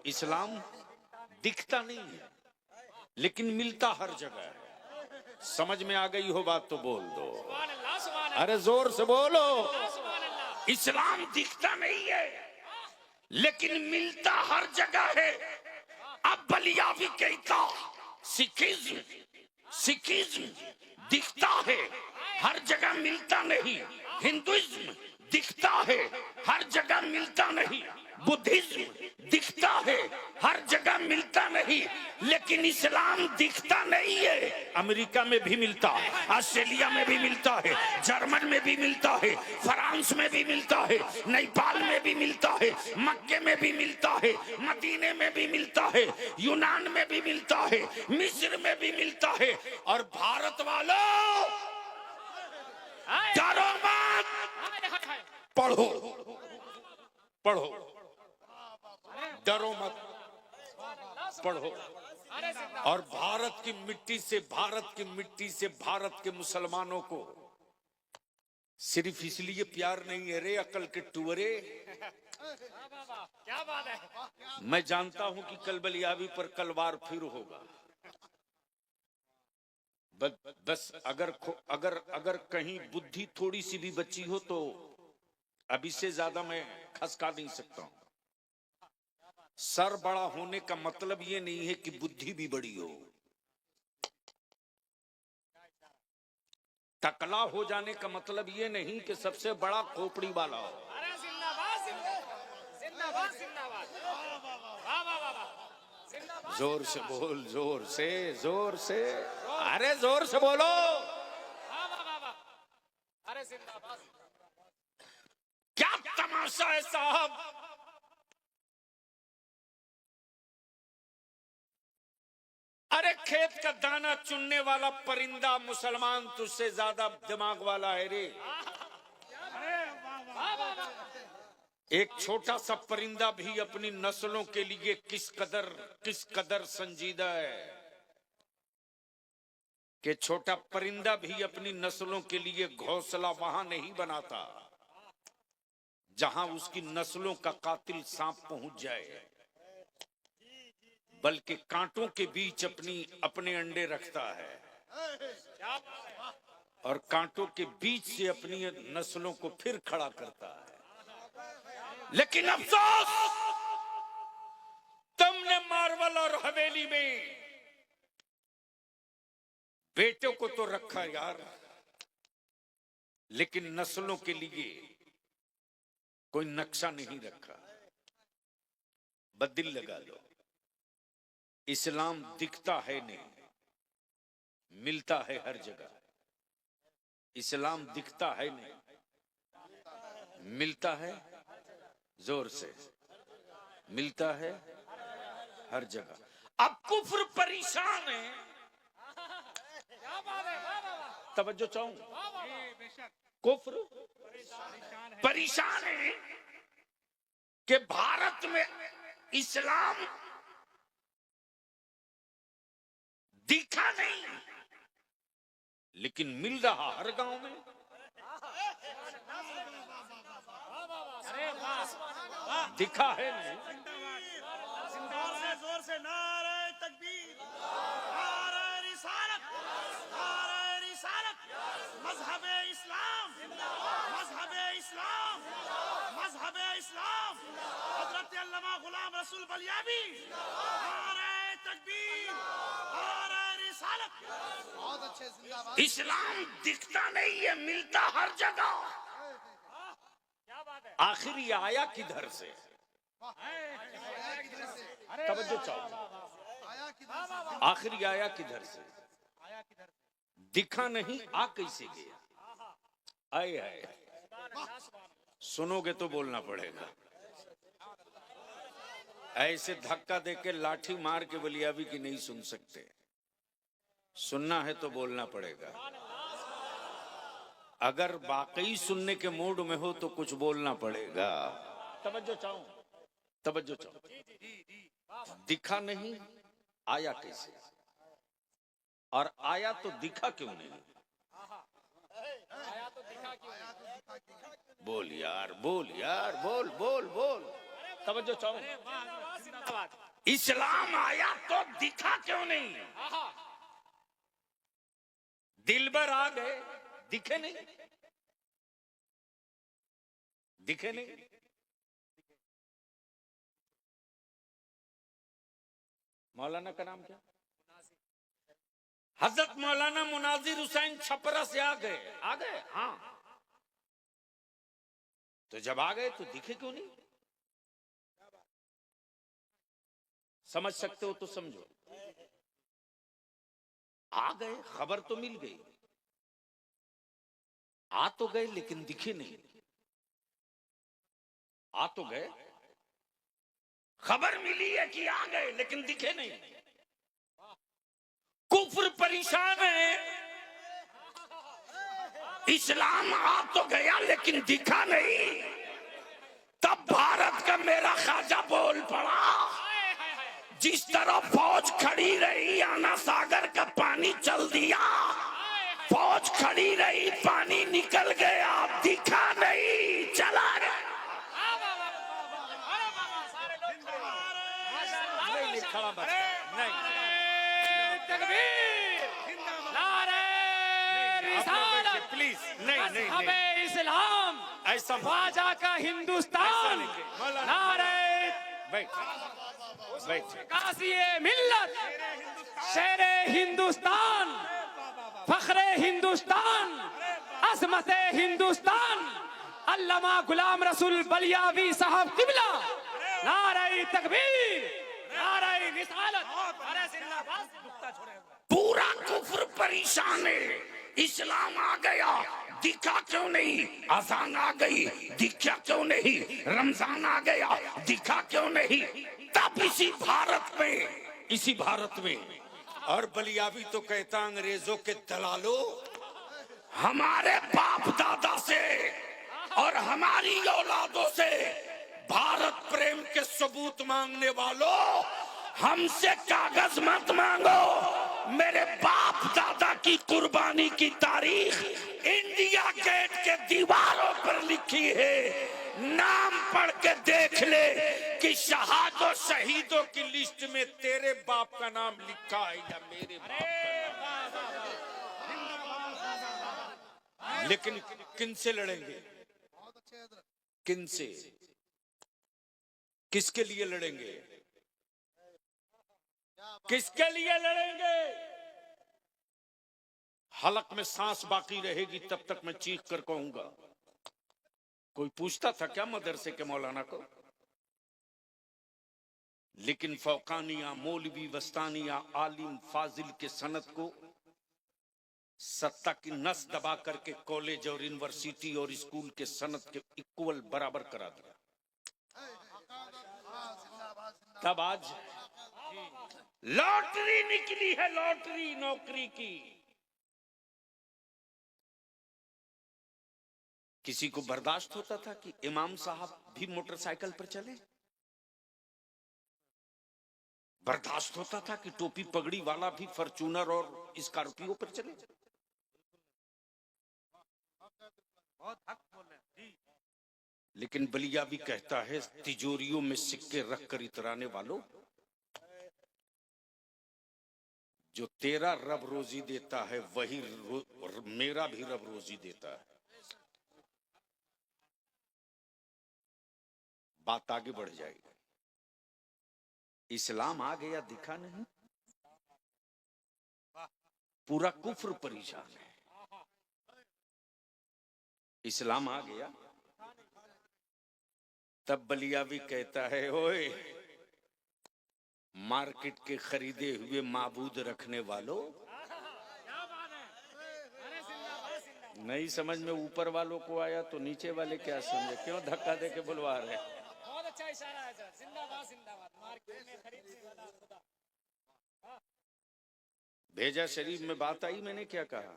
इस्लाम दिखता नहीं है लेकिन मिलता हर जगह है। समझ में आ गई हो बात तो बोल दो, अरे जोर से बोलो। इस्लाम दिखता नहीं है लेकिन मिलता हर जगह है। अब बलिया भी कहता सिखिज्म दिखता है हर जगह मिलता नहीं। हिंदुइज्म दिखता है हर जगह मिलता नहीं। बुद्धिज्म दिखता है हर जगह मिलता नहीं लेकिन इस्लाम दिखता नहीं है। अमेरिका में भी मिलता है, ऑस्ट्रेलिया में भी मिलता है, जर्मन में भी मिलता है, फ्रांस में भी मिलता है, नेपाल में भी मिलता है, मक्के में भी मिलता है, मदीने में भी मिलता है, यूनान में भी मिलता है, मिस्र में भी मिलता है। और भारत वालों डरो मत, पढ़ो पढ़ो, डरो मत, पढ़ो। और भारत की मिट्टी से भारत के मुसलमानों को सिर्फ इसलिए प्यार नहीं है रे अकल के टुअरे। क्या बात है। मैं जानता हूं कि कल बलियावी पर कल वार फिर होगा। बस अगर कहीं बुद्धि थोड़ी सी भी बची हो तो अब इससे ज्यादा मैं खसका नहीं सकता हूं। सर बड़ा होने का मतलब ये नहीं है कि बुद्धि भी बड़ी हो। टकला हो जाने का मतलब ये नहीं कि सबसे बड़ा खोपड़ी वाला हो। जोर से बोल, जोर से, अरे जोर से बोलो। अरे क्या तमाशा है साहब। अरे खेत का दाना चुनने वाला परिंदा मुसलमान तुझसे ज्यादा दिमाग वाला है रे। एक छोटा सा परिंदा भी अपनी नस्लों के लिए किस कदर संजीदा है कि छोटा परिंदा भी अपनी नस्लों के लिए घोंसला वहां नहीं बनाता जहां उसकी नस्लों का कातिल सांप पहुंच जाए, बल्कि कांटों के बीच अपने अंडे रखता है और कांटों के बीच से अपनी नस्लों को फिर खड़ा करता है। लेकिन अफसोस, तुमने मार्वल और हवेली में बेटों को तो रखा यार, लेकिन नस्लों के लिए कोई नक्शा नहीं रखा। बदिल लगा लो, इस्लाम दिखता है नहीं, मिलता है हर जगह। इस्लाम दिखता है नहीं, मिलता है, जोर से, मिलता है हर जगह। अब कुफ्र परेशान है, तवज्जो चाहूं, कुफ्र परेशान है कि भारत में इस्लाम दिखा नहीं लेकिन मिल रहा हर गांव में। दिखा है नहीं। जोर से नारे तकबीर, नारे रिसालत, नारे रिसालत, मजहबे इस्लाम, मजहबे इस्लाम, मजहबे इस्लाम, हजरत अल्लामा गुलाम रसूल बलियावी, नारे तकबीर, नारे रिसालत। बहुत अच्छे, जिंदाबाद। इस्लाम दिखता नहीं है, मिलता हर जगह। आखिर ये आया किधर से? तवज्जो चाहो, आखिर ये आया किधर से? दिखा नहीं, आ कैसे गया? आए आए, सुनोगे तो बोलना पड़ेगा। ऐसे धक्का देके लाठी मार के बलियावी की नहीं सुन सकते। सुनना है तो बोलना पड़ेगा। अगर वाकई सुनने के मूड में हो तो कुछ बोलना पड़ेगा। तवज्जो चाहो, तवज्जो चाहो। दिखा नहीं, आया कैसे? और आया तो दिखा क्यों नहीं? बोल यार, बोल यार, बोल बोल बोल। तवज्जो चाहो। इस्लाम आया तो दिखा क्यों नहीं? दिलबर आ गए, दिखे नहीं, दिखे नहीं। मौलाना का नाम क्या? हजरत मौलाना मुनाजिर हुसैन छपरा से आ गए। हाँ, तो जब आ गए तो दिखे क्यों नहीं? समझ सकते हो तो समझो। आ गए, खबर तो मिल गई, आ तो गए लेकिन दिखे नहीं। आ तो गए, खबर मिली है कि आ गए लेकिन दिखे नहीं। कुफ्र परेशान है, इस्लाम आ तो गया लेकिन दिखा नहीं। तब भारत का मेरा ख्वाजा बोल पड़ा, जिस तरह फौज खड़ी रही आना सागर का पानी चल दिया, फौज खड़ी रही पानी निकल गया, दिखा नहीं, चला गया। प्लीज नहीं, हमें इस्लाम ऐसा ख्वाजा का हिंदुस्तान, नारे कासिए मिल्लत, शेरे हिंदुस्तान, फखरे हिंदुस्तान, अजमते हिंदुस्तान, अल्लामा गुलाम रसूल बलियावी साहब किबला, नारे तकबीर, नारे रिसालत। पूरा कुफ्र परेशान है, इस्लाम आ गया दिखा क्यों नहीं? अजान आ गई दिखा क्यों नहीं? रमजान आ गया दिखा क्यों नहीं? तब इसी भारत में और बलियावी तो कहता अंग्रेजों के दलालों, हमारे बाप दादा से और हमारी औलादों से भारत प्रेम के सबूत मांगने वालों, हमसे कागज मत मांगो। मेरे बाप दादा की कुर्बानी की तारीख इंडिया गेट के दीवारों पर लिखी है, नाम पढ़ के देख ले कि शहीदों की लिस्ट में तेरे बाप का नाम लिखा है या मेरे बाप का नाम। लेकिन किन से लड़ेंगे? किन से? किसके लिए लड़ेंगे? किसके लिए लड़ेंगे? हलक में सांस बाकी रहेगी तब तक मैं चीख कर कहूंगा। कोई पूछता था क्या मदरसे के मौलाना को? लेकिन फौकानिया, मौलवी, वस्तानिया, आलिम, फाजिल के सनत को सत्ता की नस दबा करके कॉलेज और यूनिवर्सिटी और स्कूल के सनत के इक्वल बराबर करा दिया। तब आज लॉटरी निकली है, लॉटरी नौकरी की। किसी को बर्दाश्त होता था कि इमाम साहब भी मोटरसाइकिल पर चले? बर्दाश्त होता था कि टोपी पगड़ी वाला भी फॉर्च्यूनर और स्कॉर्पियो पर चले? लेकिन बलिया भी कहता है, तिजोरियों में सिक्के रखकर इतराने वालों, जो तेरा रब रोजी देता है वही मेरा भी रब रोजी देता है। बात आगे बढ़ जाएगी। इस्लाम आ गया दिखा नहीं, पूरा कुफ्र परेशान है। इस्लाम आ गया तब बलियावी कहता है, ओए मार्केट के खरीदे हुए माबूद रखने वालों, नहीं समझ में ऊपर वालों को आया तो नीचे वाले क्या समझे? क्यों धक्का दे के बुलवा रहे? बहुत अच्छा इशारा है सर, जिंदाबाद जिंदाबाद। मार्केट में खरीदने वाला खुदा। भेजा शरीफ में बात आई, मैंने क्या कहा?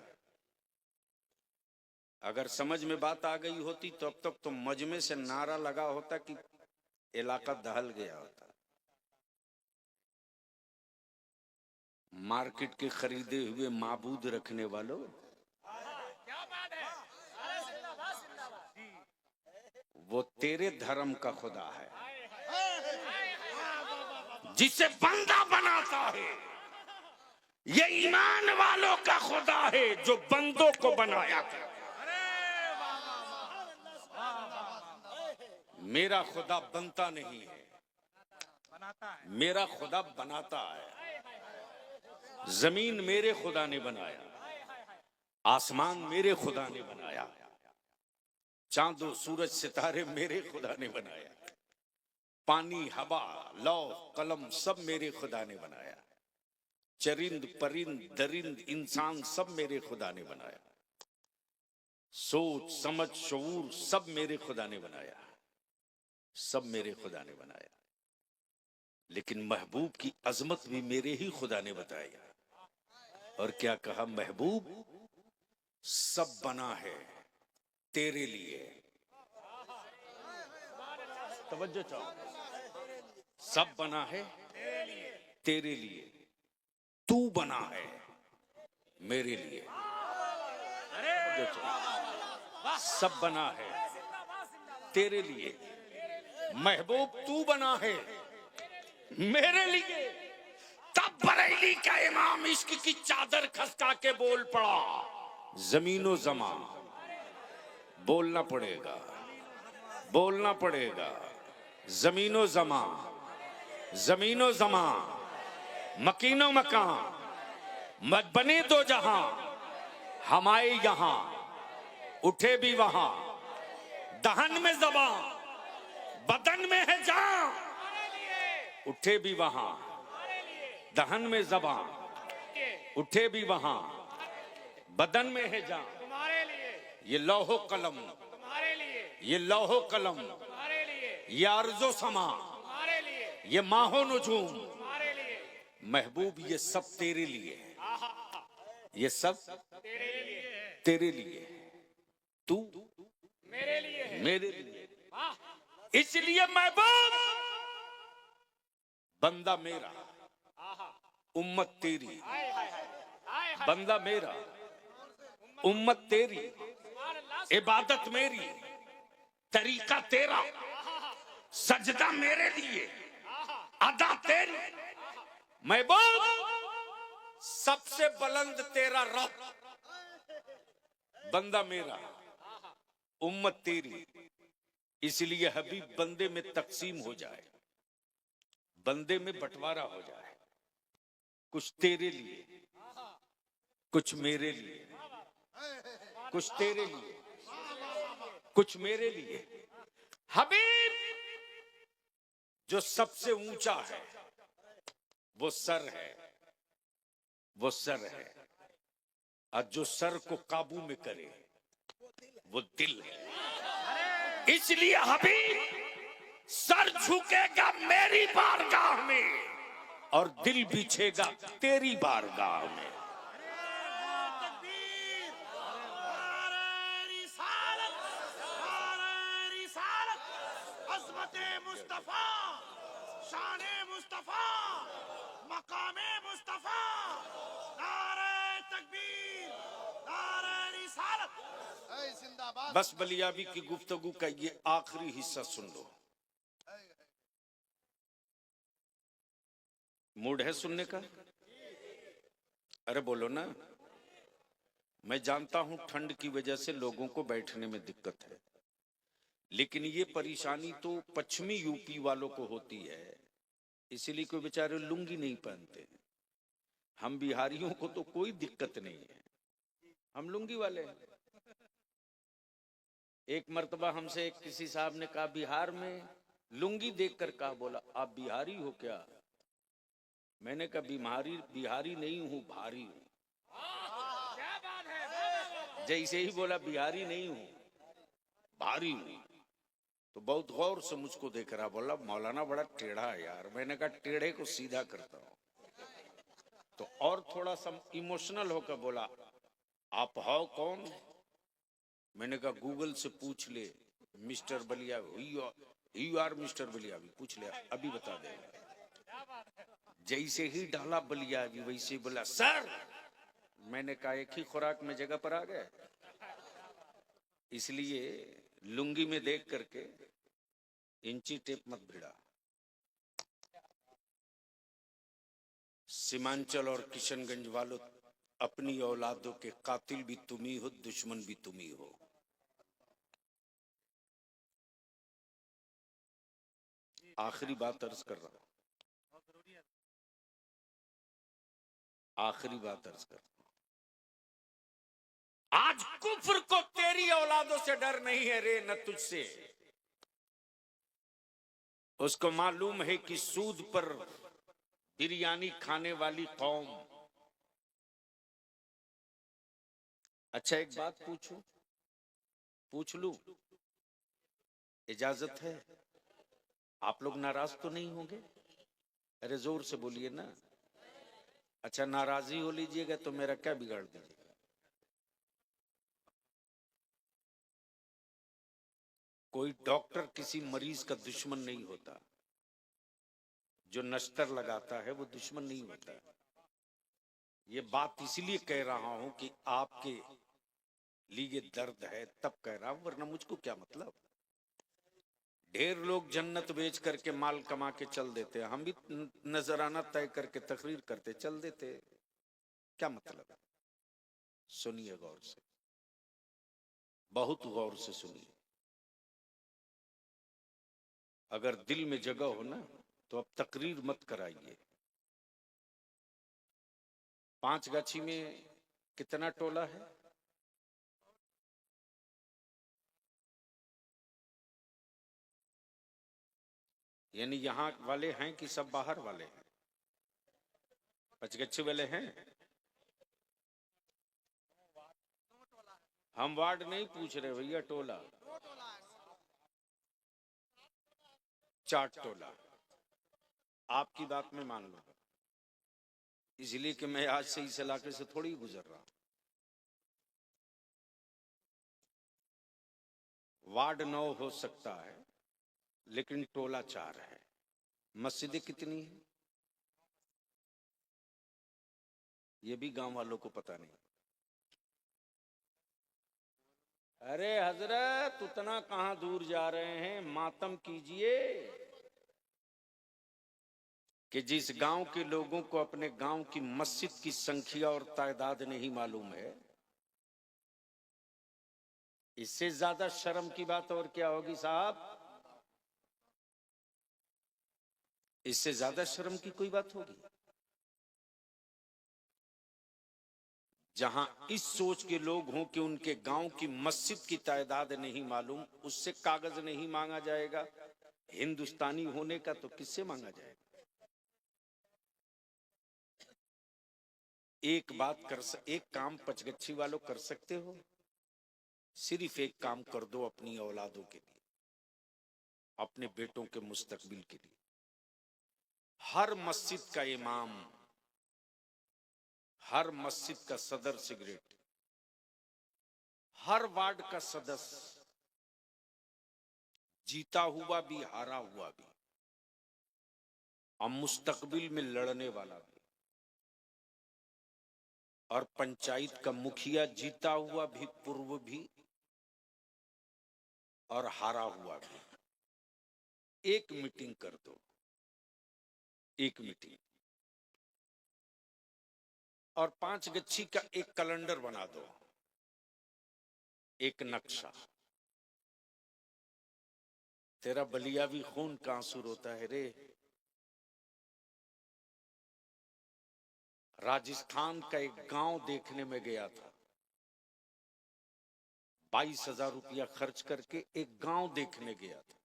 अगर समझ में बात आ गई होती तो अब तक तो मजमे से नारा लगा होता कि इलाका दहल गया होता। मार्केट के खरीदे हुए माबूद रखने वालों, क्या बात है? अरे जिंदाबाद जिंदाबाद। वो तेरे धर्म का खुदा है। जिसे बंदा बनाता है। ये ईमान वालों का खुदा है जो बंदों को बनाया था। मेरा खुदा बनता नहीं है, मेरा खुदा बनाता है। जमीन मेरे खुदा ने बनाया, आसमान मेरे खुदा ने बनाया, चांदो सूरज सितारे मेरे खुदा ने बनाया, पानी हवा लौ कलम सब मेरे खुदा ने बनाया, चरिंद परिंद दरिंद इंसान सब मेरे खुदा ने बनाया, सोच समझ शऊर सब मेरे खुदा ने बनाया, सब मेरे खुदा ने बनाया। लेकिन महबूब की अजमत भी मेरे ही खुदा ने बताया। और क्या कहा? महबूब सब बना है तेरे लिए। तवज्जो चाहो, सब बना है तेरे लिए, तू बना है मेरे लिए। सब बना है तेरे लिए, महबूब तू बना है मेरे लिए। तब बरेली का इमाम इश्क की चादर खसका के बोल पड़ा, जमीनो जमा। बोलना पड़ेगा, बोलना पड़ेगा। जमीनो जमा, जमीनो जमा, मकीनो मकान, मत बने दो जहां, हम आए यहां, उठे भी वहां। दहन में जबां, बदन में है जान, उठे भी वहां। दहन में जबां, उठे भी वहां, बदन में है जान। तुम्हारे लिए, ये लौहो कलम, तुम्हारे लिए, ये लौहो कलम, तुम्हारे लिए, ये अर्जो समा, तुम्हारे लिए, ये माहो नुजूम। तुम्हारे लिए, महबूब ये सब तेरे लिए है, ये सब तेरे लिए है, तेरे लिए, तू मेरे लिए है। मेरे लिए। वाह, इसलिए महबूब बंदा मेरा, उम्मत तेरी। हाय हाय हाय, हाय हाय, बंदा मेरा, उम्मत तेरी, सुभान अल्लाह, इबादत मेरी, तरीका तेरा, सजदा मेरे लिए, अदा तेरी। महबूब सबसे बुलंद तेरा रब, बंदा मेरा, उम्मत तेरी। इसलिए हबीब बंदे में तकसीम हो जाए, बंदे में बंटवारा हो जाए। कुछ तेरे लिए, कुछ मेरे लिए, कुछ तेरे लिए, कुछ मेरे लिए। हबीब जो सबसे ऊंचा है वो सर है, वो सर है। और जो सर को काबू में करे वो दिल है। इसलिए हबीब सर झुकेगा मेरी बारगाह में और दिल बिछेगा तेरी बारगाह में। मुस्तफा, शाने मुस्तफा, मकामे मुस्तफा, नारे तकबीर, नारे रिसालत, ऐ जिंदाबाद। बस बलियाबी की गुफ्तगू का ये आखिरी हिस्सा सुन लो। मूड है सुनने का? अरे बोलो ना। मैं जानता हूं ठंड की वजह से लोगों को बैठने में दिक्कत है, लेकिन ये परेशानी तो पश्चिमी यूपी वालों को होती है, इसीलिए कोई बेचारे लुंगी नहीं पहनते। हम बिहारियों को तो कोई दिक्कत नहीं है, हम लुंगी वाले हैं। एक मर्तबा हमसे एक किसी साहब ने कहा, बिहार में लुंगी देखकर कहा, बोला आप बिहारी हो क्या? मैंने कहा बिहारी नहीं हूं, भारी हूं। क्या बात है। जैसे ही बोला बिहारी नहीं हूं, भारी हूं, तो बहुत गौर से मुझको देख रहा, बोला मौलाना बड़ा टेढ़ा है यार। मैंने कहा टेढ़े को सीधा करता हूं। तो और थोड़ा सा इमोशनल होकर बोला, आप हो कौन? मैंने कहा गूगल से पूछ ले, mister Baliya, you are mister Baliya, पूछ ले, अभी बता देगा। जैसे ही डाला बलिया वैसे ही बोला सर। मैंने कहा एक ही खुराक में जगह पर आ गए, इसलिए लुंगी में देख करके इंची टेप मत भिड़ा। सीमांचल और किशनगंज वालों, अपनी औलादों के कातिल भी तुम ही हो, दुश्मन भी तुम ही हो। आखिरी बात अर्ज कर रहा हूं, आखिरी बात अर्ज कर रहा हूं। आज कुफ्र को तेरी औलादों से डर नहीं है रे, न तुझसे। उसको मालूम है कि सूद पर बिरयानी खाने वाली कौम। अच्छा एक बात पूछूं, पूछ लूं? इजाजत है? आप लोग नाराज तो नहीं होंगे? अरे जोर से बोलिए ना। अच्छा नाराजी हो लीजिएगा तो मेरा क्या बिगाड़ दीजिएगा? कोई डॉक्टर किसी मरीज का दुश्मन नहीं होता, जो नश्तर लगाता है वो दुश्मन नहीं होता। ये बात इसलिए कह रहा हूं कि आपके लिए दर्द है तब कह रहा हूं, वरना मुझको क्या मतलब। ढेर लोग जन्नत बेच करके माल कमा के चल देते, हम भी नजराना तय करके तकरीर करते चल देते, क्या मतलब। सुनिए गौर से, बहुत गौर से सुनिए। अगर दिल में जगह हो ना तो अब तकरीर मत कराइए। 5 गाछी में कितना टोला है? यानी यहां वाले हैं कि सब बाहर वाले हैं? 5 गच्छे वाले हैं? हम वार्ड नहीं पूछ रहे भैया, टोला। 4 टोला। आपकी बात में मान लो, इसलिए कि मैं आज से इस इलाके से थोड़ी गुजर रहा हूं। वार्ड 9 हो सकता है लेकिन टोला 4 है। मस्जिदें कितनी है ये भी गांव वालों को पता नहीं। अरे हजरत उतना कहां दूर जा रहे हैं, मातम कीजिए कि जिस गांव के लोगों को अपने गांव की मस्जिद की संख्या और तादाद नहीं मालूम है। इससे ज्यादा शर्म की बात और क्या होगी साहब? इससे ज्यादा शर्म की कोई बात होगी? जहां इस सोच के लोग हों कि उनके गांव की मस्जिद की तादाद नहीं मालूम, उससे कागज नहीं मांगा जाएगा। हिंदुस्तानी होने का तो किससे मांगा जाएगा? एक काम 5 गच्छी वालों कर सकते हो, सिर्फ एक काम कर दो अपनी औलादों के लिए, अपने बेटों के मुस्तकबिल के लिए। हर मस्जिद का इमाम, हर मस्जिद का सदर सिगरेट, हर वार्ड का सदस्य, जीता हुआ भी हारा हुआ भी और मुस्तकबिल में लड़ने वाला भी, और पंचायत का मुखिया जीता हुआ भी, पूर्व भी और हारा हुआ भी, एक मीटिंग कर दो, एक मीटिंग। और 5 गच्छी का एक कैलेंडर बना दो, एक नक्शा। तेरा बलिया भी खून का आंसू रोता है रे। राजस्थान का एक गांव देखने में गया था, 22,000 रुपया खर्च करके एक गांव देखने गया था।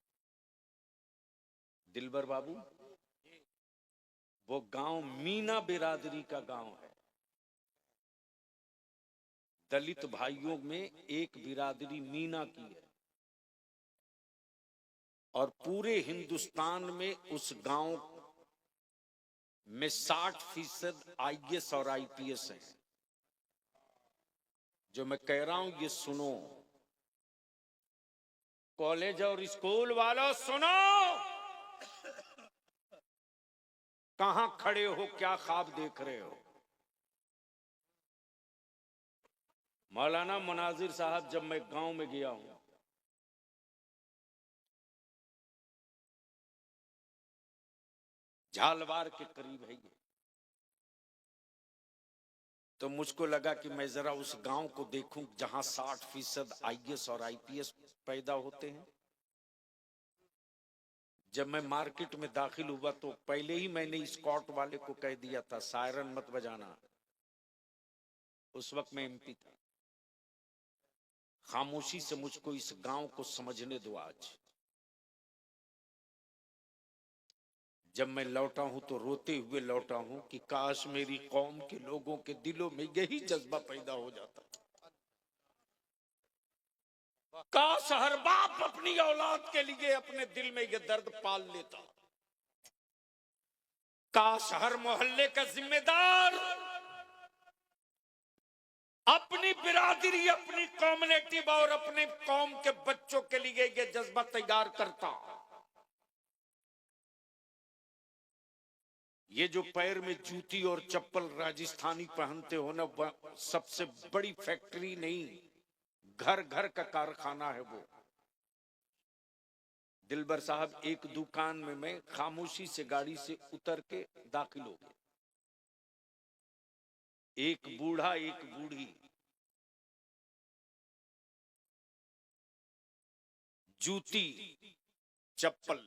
दिलबर बाबू, वो गांव मीना बिरादरी का गांव है। दलित भाइयों में एक बिरादरी मीना की है, और पूरे हिंदुस्तान में उस गांव में 60% IAS और IPS हैं। जो मैं कह रहा हूं ये सुनो, कॉलेज और स्कूल वालों सुनो। कहां खड़े हो, क्या ख्वाब देख रहे हो? मौलाना मुनाजिर साहब, जब मैं गांव में गया हूं, झालवार के करीब है ये, तो मुझको लगा कि मैं जरा उस गांव को देखूं जहां 60% आईएएस और आईपीएस पैदा होते हैं। जब मैं मार्केट में दाखिल हुआ तो पहले ही मैंने स्कॉट वाले को कह दिया था, सायरन मत बजाना। उस वक्त मैं एमपी था। खामोशी से मुझको इस गांव को समझने दो। आज जब मैं लौटा हूं तो रोते हुए लौटा हूं कि काश मेरी कौम के लोगों के दिलों में यही जज्बा पैदा हो जाता। काश हर बाप अपनी औलाद के लिए अपने दिल में यह दर्द पाल लेता। काश हर मोहल्ले का जिम्मेदार अपनी बिरादरी, अपनी कम्युनिटी और अपने कौम के बच्चों के लिए यह जज्बा तैयार करता। ये जो पैर में जूती और चप्पल राजस्थानी पहनते हो ना, सबसे बड़ी फैक्ट्री नहीं, घर घर का कारखाना है वो। दिलबर साहब, एक दुकान में मैं खामोशी से गाड़ी से उतर के दाखिल हो गया। एक बूढ़ा एक बूढ़ी जूती चप्पल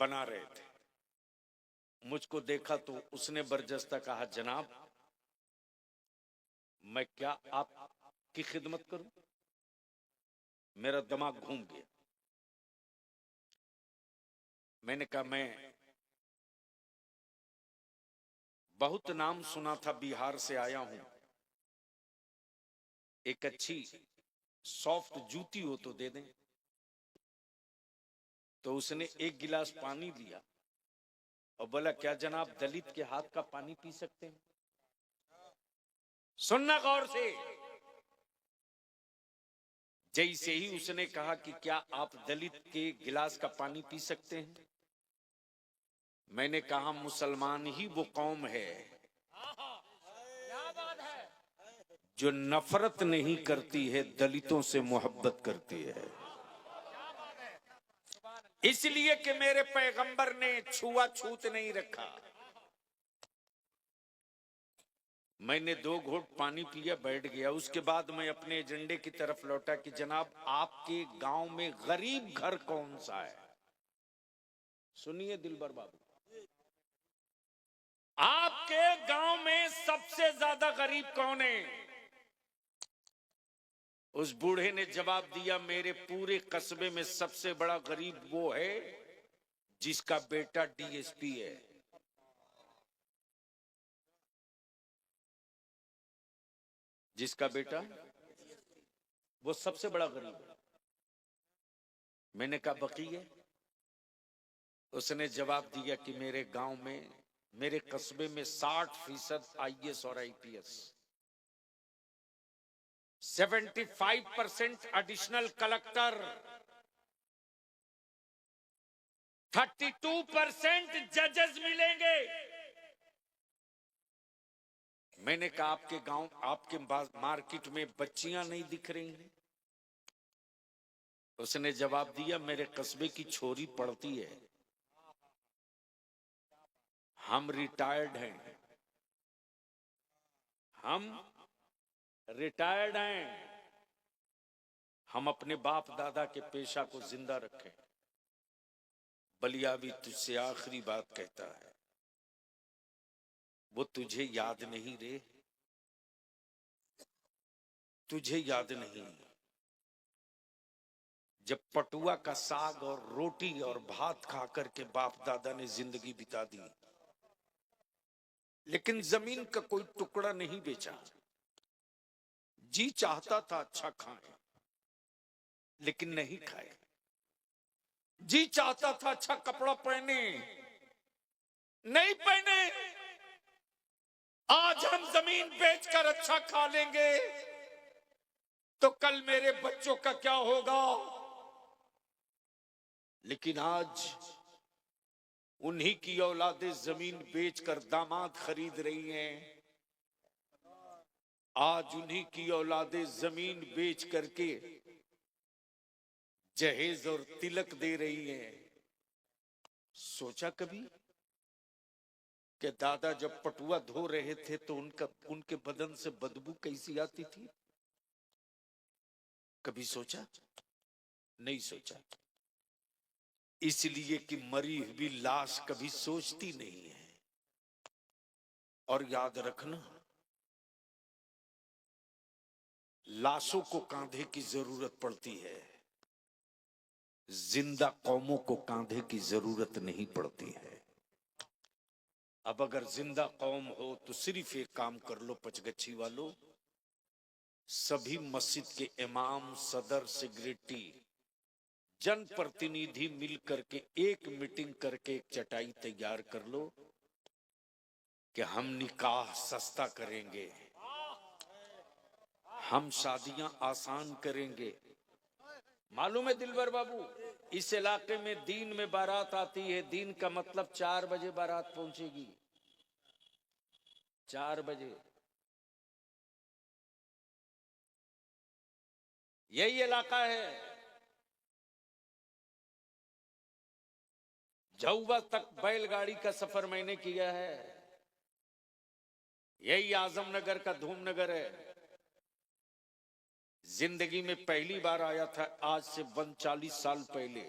बना रहे थे। मुझको देखा तो उसने बरजस्ता कहा, जनाब मैं क्या आपकी खिदमत करूं? मेरा दिमाग घूम गया। मैंने कहा, मैं बहुत नाम सुना था, बिहार से आया हूं, एक अच्छी सॉफ्ट जूती हो तो दे दें। तो उसने एक गिलास पानी दिया और बोला, क्या जनाब दलित के हाथ का पानी पी सकते हैं? सुनना गौर से। जैसे ही उसने कहा कि क्या आप दलित के गिलास का पानी पी सकते हैं, मैंने कहा, मुसलमान ही वो कौम है जो नफरत नहीं करती है, दलितों से मोहब्बत करती है। इसलिए कि मेरे पैगंबर ने छुआछूत नहीं रखा। मैंने 2 घूंट पानी पिया, बैठ गया। उसके बाद मैं अपने एजेंडे की तरफ लौटा कि जनाब आपके गांव में गरीब घर कौन सा है? सुनिए दिलबर बाबू, आपके गांव में सबसे ज्यादा गरीब कौन है? उस बूढ़े ने जवाब दिया, मेरे पूरे कस्बे में सबसे बड़ा गरीब वो है जिसका बेटा डीएसपी है। जिसका बेटा, वो सबसे बड़ा गरीब है। मैंने कहा, बकीये? उसने जवाब दिया कि मेरे गांव में, मेरे कस्बे में 60% आईएएस और आईपीएस, 75% एडिशनल कलेक्टर, 32% जजेस मिलेंगे। मैंने कहा, आपके गांव, आपके मार्केट में बच्चियां नहीं दिख रही हैं? उसने जवाब दिया, मेरे कस्बे की छोरी पढ़ती है, हम रिटायर्ड हैं, हम रिटायर्ड हैं, हम अपने बाप दादा के पेशा को जिंदा रखें। बलिया भी तुझसे आखिरी बात कहता है, वो तुझे याद नहीं रे, तुझे याद नहीं जब पटुआ का साग और रोटी और भात खा करके बाप दादा ने जिंदगी बिता दी, लेकिन जमीन का कोई टुकड़ा नहीं बेचा। जी चाहता था अच्छा खाए, लेकिन नहीं खाए। जी चाहता था अच्छा कपड़ा पहने, नहीं पहने। आज हम जमीन बेचकर अच्छा खा लेंगे तो कल मेरे बच्चों का क्या होगा? लेकिन आज उन्हीं की औलादें जमीन बेचकर दामाद खरीद रही हैं। आज उन्हीं की औलादें जमीन बेच करके जहेज और तिलक दे रही हैं। सोचा कभी कि दादा जब पटुआ धो रहे थे तो उनके बदन से बदबू कैसी आती थी? कभी सोचा? नहीं सोचा। इसलिए कि मरी हुई लाश कभी सोचती नहीं है। और याद रखना, लाशों को कांधे की जरूरत पड़ती है, जिंदा कौमों को कांधे की जरूरत नहीं पड़ती है। अब अगर जिंदा कौम हो तो सिर्फ एक काम कर लो पचगच्छी वालों, सभी मस्जिद के इमाम, सदर, सेक्रेटरी, जनप्रतिनिधि मिल करके एक मीटिंग करके एक चटाई तैयार कर लो कि हम निकाह सस्ता करेंगे, हम शादियां आसान करेंगे। मालूम है दिलबर बाबू, इस इलाके में दिन में बारात आती है, दिन का मतलब 4 बजे बारात पहुंचेगी। 4 बजे। यही इलाका है। झौवा तक बैलगाड़ी का सफर मैंने किया है। यही आजमनगर का धूमनगर है। जिंदगी में पहली बार आया था आज से 40 साल पहले।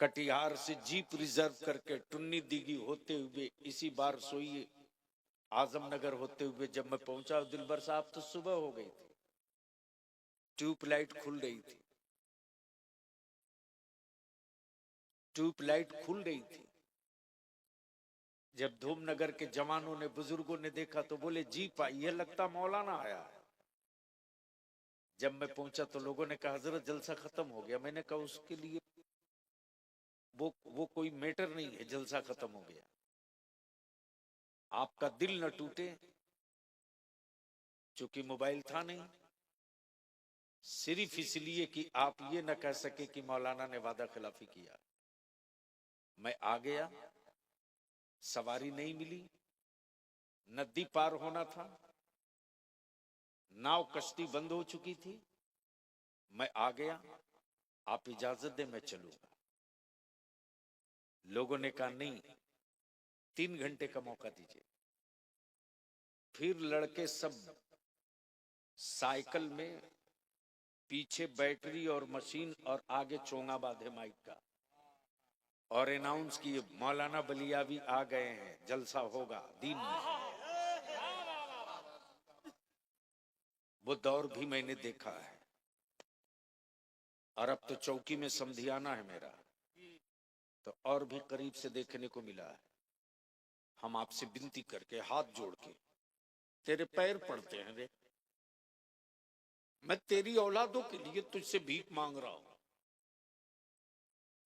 कटिहार से जीप रिजर्व करके टुन्नी दिघी होते हुए इसी बार सोइए आजमनगर होते हुए जब मैं पहुंचा, दिलबर साहब तो सुबह हो गई थी, ट्यूबलाइट खुल रही थी, ट्यूबलाइट खुल रही थी। जब धूमनगर के जवानों ने, बुजुर्गों ने देखा तो बोले जीप आई है, लगता मौलाना आया है। जब मैं पहुंचा तो लोगों ने कहा हजरत जलसा खत्म हो गया। मैंने कहा उसके लिए वो कोई मैटर नहीं है, जलसा खत्म हो गया। आपका दिल न टूटे, चूंकि मोबाइल था नहीं, सिर्फ इसलिए कि आप ये न कह सके कि मौलाना ने वादा खिलाफी किया। मैं आ गया, सवारी नहीं मिली, नदी पार होना था, नाव कश्ती बंद हो चुकी थी। मैं आ गया, आप इजाजत दे मैं चलूंगा। लोगों ने कहा नहीं, 3 घंटे का मौका दीजिए। फिर लड़के सब साइकिल में, पीछे बैटरी और मशीन और आगे चोंगा बांधे माइक का, और अनाउंस किए मौलाना बलियावी आ गए हैं, जलसा होगा दिन में। वो दौर भी मैंने देखा है। और अब तो चौकी में समधियाना है मेरा, तो और भी करीब से देखने को मिला है। हम आपसे विनती करके, हाथ जोड़ के तेरे पैर पड़ते हैं रे, मैं तेरी औलादों के लिए तुझसे भीख मांग रहा हूं।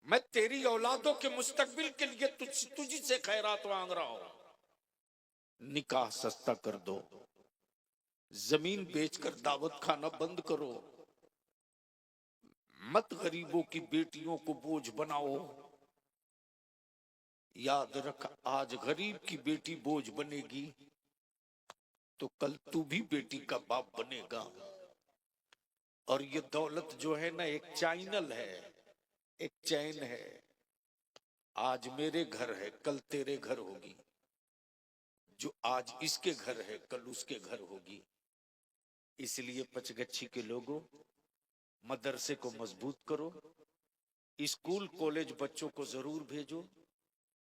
मैं तेरी औलादों के मुस्तकबिल के लिए तुझी से खैरात मांग रहा हूं। निकाह सस्ता कर दो, जमीन बेचकर दावत खाना बंद करो, मत गरीबों की बेटियों को बोझ बनाओ। याद रख, आज गरीब की बेटी बोझ बनेगी तो कल तू भी बेटी का बाप बनेगा। और ये दौलत जो है ना, एक चैनल है, एक चैन है। आज मेरे घर है, कल तेरे घर होगी। जो आज इसके घर है, कल उसके घर होगी। इसलिए पचगच्छी के लोगों, मदरसे को मजबूत करो, स्कूल कॉलेज बच्चों को जरूर भेजो,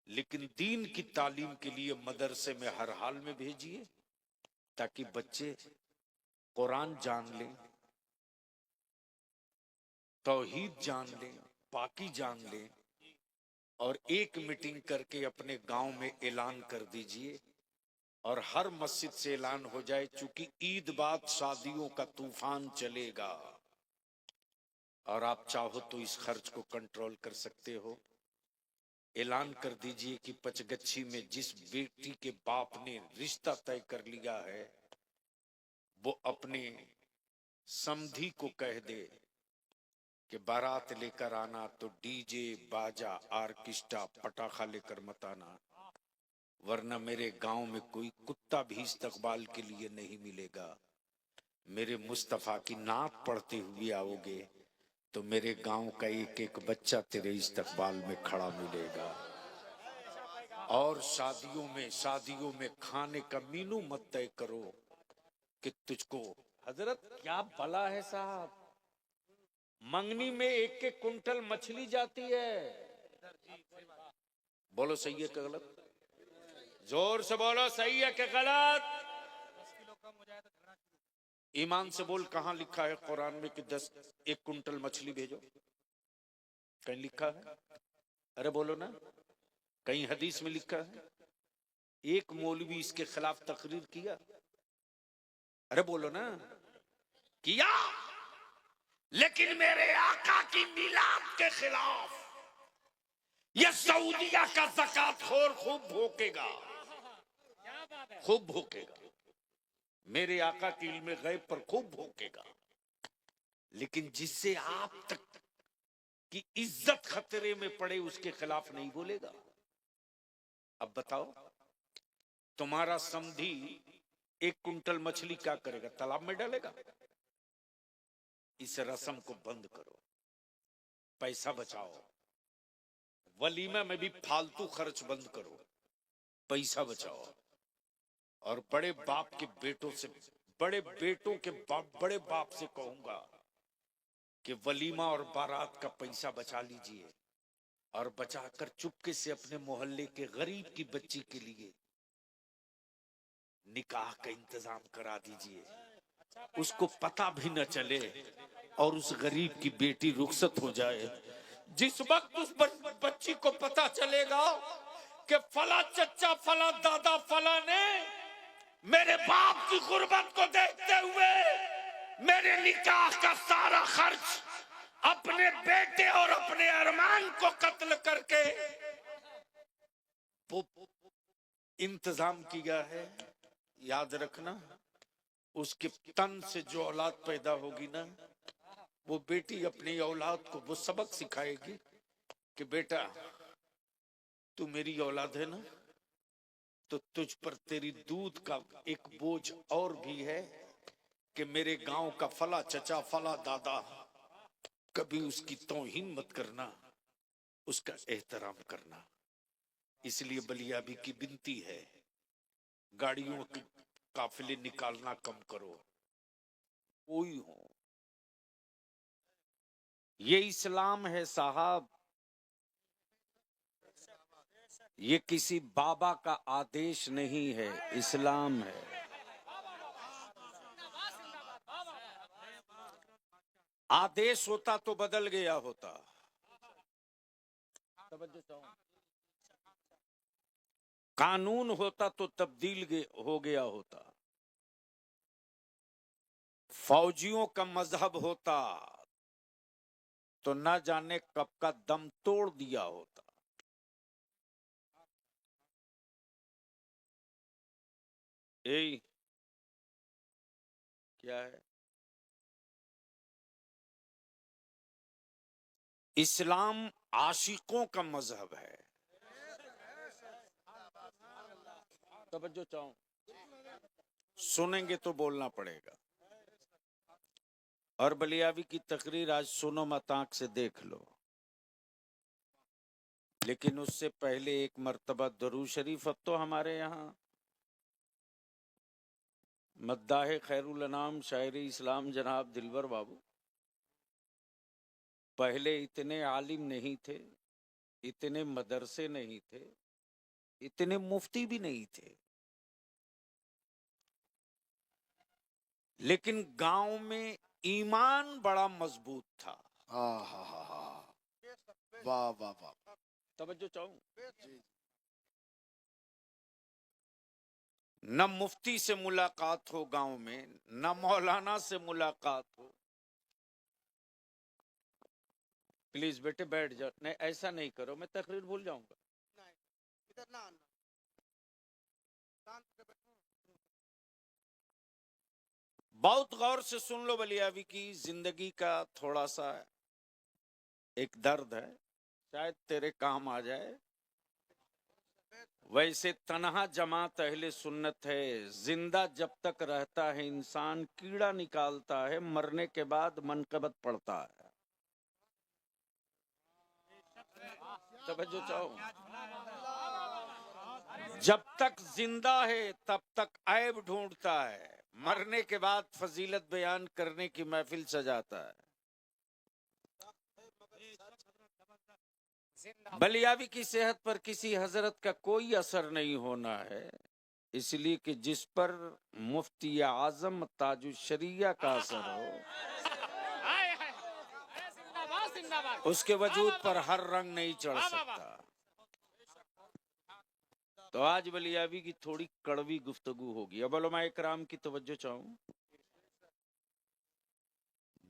लेकिन दीन की तालीम के लिए मदरसे में हर हाल में भेजिए, ताकि बच्चे कुरान जान लें, तौहीद जान लें, पाकी जान लें। और एक मीटिंग करके अपने गांव में ऐलान कर दीजिए, और हर मस्जिद से ऐलान हो जाए, चूंकि ईद बाद शादियों का तूफान चलेगा और आप चाहो तो इस खर्च को कंट्रोल कर सकते हो। ऐलान कर दीजिए कि पचगच्छी में जिस बेटी के बाप ने रिश्ता तय कर लिया है, वो अपने समधी को कह दे कि बारात लेकर आना तो डीजे, बाजा, आर्केस्ट्रा, पटाखा लेकर मत आना, वरना मेरे गांव में कोई कुत्ता भी इस्तकबाल के लिए नहीं मिलेगा। मेरे मुस्तफा की नात पढ़ते हुए आओगे तो मेरे गांव का एक एक बच्चा तेरे इस्तकबाल में खड़ा मिलेगा। और शादियों में खाने का मीनू मत तय करो कि तुझको। हजरत क्या भला है साहब, मंगनी में 1-1 कुंटल मछली जाती है। बोलो सही है कि गलत? जोर से बोलो, सही है कि गलत? ईमान से बोल, कहां लिखा है कुरान में कि 1 कुंटल मछली भेजो? कहीं लिखा है? अरे बोलो ना, कहीं हदीस में लिखा है? एक मौलवी इसके खिलाफ तकरीर किया? अरे बोलो ना। किया, लेकिन मेरे आका की मिलाद के खिलाफ यह सऊदिया का ज़कातखोर खूब भोंकेगा, क्या बात है। खूब भोंकेगा। मेरे आका की इल्म गैब पर खूब भोंकेगा, लेकिन जिससे आप तक की इज्जत खतरे में पड़े उसके खिलाफ नहीं बोलेगा। अब बताओ, तुम्हारा समधी 1 कुंटल मछली क्या करेगा? तालाब में डालेगा? इस रस्म को बंद करो, पैसा बचाओ। वलीमा में भी फालतू खर्च बंद करो, पैसा बचाओ। और बड़े बाप के बेटों से, बड़े बेटों के बड़े बाप से कहूंगा कि वलीमा और बारात का पैसा बचा लीजिए और बचाकर चुपके से अपने मोहल्ले के गरीब की बच्ची के लिए निकाह का इंतजाम करा दीजिए। उसको पता भी न चले और उस गरीब की बेटी रुखसत हो जाए। जिस वक्त उस बच्ची को पता चलेगा कि फला चचा, फला दादा, फला ने मेरे बाप की गुर्बत को देखते हुए मेरे निकाह का सारा खर्च अपने बेटे और अपने अरमान को कत्ल करके इंतजाम किया है, याद रखना। उसके तन से जो औलाद पैदा होगी ना, वो बेटी अपनी औलाद को वो सबक सिखाएगी कि बेटा तू मेरी औलाद है ना, तो तुझ पर तेरी दूध का एक बोझ और भी है कि मेरे गांव का फला चचा, फला दादा, कभी उसकी तौहीन मत करना, उसका एहतराम करना। इसलिए बलियाबी की विनती है, गाड़ियों के काफिले निकालना कम करो। कोई हो, ये इस्लाम है साहब, ये किसी बाबा का आदेश नहीं है, इस्लाम है। आदेश होता तो बदल गया होता। कानून होता तो तब्दील हो गया होता। फौजियों का मजहब होता तो न जाने कब का दम तोड़ दिया होता। यही क्या है? इस्लाम आशिकों का मजहब है। तवज्जो चाहो, सुनेंगे तो बोलना पड़ेगा। और बलियावी की तकरीर आज सुनो मत, आंख से देख लो। लेकिन उससे पहले एक मर्तबा दरूद शरीफ। अब तो हमारे यहाँ मद्दाह खैरुल अनाम शायरी इस्लाम जनाब दिलवर बाबू पहले इतने आलिम नहीं थे, इतने मदरसे नहीं थे, इतने मुफ्ती भी नहीं थे, लेकिन गांव में ईमान बड़ा मजबूत था। वाह वाह वाह। तवज्जो चाहूं, न मुफ्ती से मुलाकात हो गांव में, न मौलाना से मुलाकात हो। प्लीज बेटे बैठ जाओ। नहीं ऐसा नहीं करो, मैं तकरीर भूल जाऊंगा। इधर ना आना। बहुत गौर से सुन लो, बलियावी की जिंदगी का थोड़ा सा एक दर्द है, शायद तेरे काम आ जाए। वैसे तन्हा जमात अहले सुन्नत है, जिंदा जब तक रहता है इंसान कीड़ा निकालता है, मरने के बाद मनकबत पड़ता है। तवज्जो चाहो, जब तक जिंदा है तब तक ऐब ढूंढता है, मरने के बाद फजीलत बयान करने की महफिल सजाता है। जिंदाबाद। बलियावी की सेहत पर किसी हजरत का कोई असर नहीं होना है, इसलिए कि जिस पर मुफ्ती आजम ताजुल शरिया का असर हो, हाय हाय अरे जिंदाबाद जिंदाबाद। उसके वजूद पर हर रंग नहीं चढ़ वाह, वाह, वाह। सकता। तो आज बलियावी की थोड़ी कड़वी गुफ्तगू होगी। अब उलमा इकराम की तवज्जो चाहूं।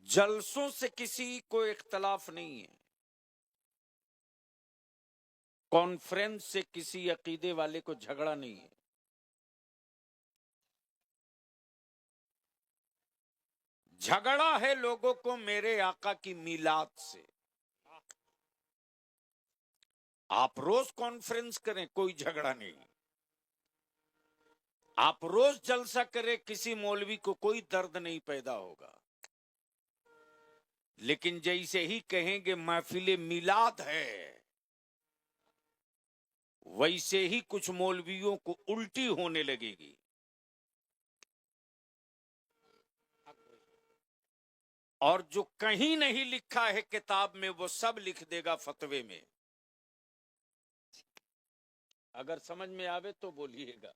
जलसों से किसी को इख्तलाफ नहीं है, कॉन्फ्रेंस से किसी अकीदे वाले को झगड़ा नहीं है। झगड़ा है लोगों को मेरे आका की मीलाद से। आप रोज कॉन्फ्रेंस करें, कोई झगड़ा नहीं। आप रोज जलसा करें, किसी मौलवी को कोई दर्द नहीं पैदा होगा। लेकिन जैसे ही कहेंगे महफिल मिलाद है, वैसे ही कुछ मौलवियों को उल्टी होने लगेगी। और जो कहीं नहीं लिखा है किताब में, वो सब लिख देगा फतवे में। अगर समझ में आवे तो बोलिएगा।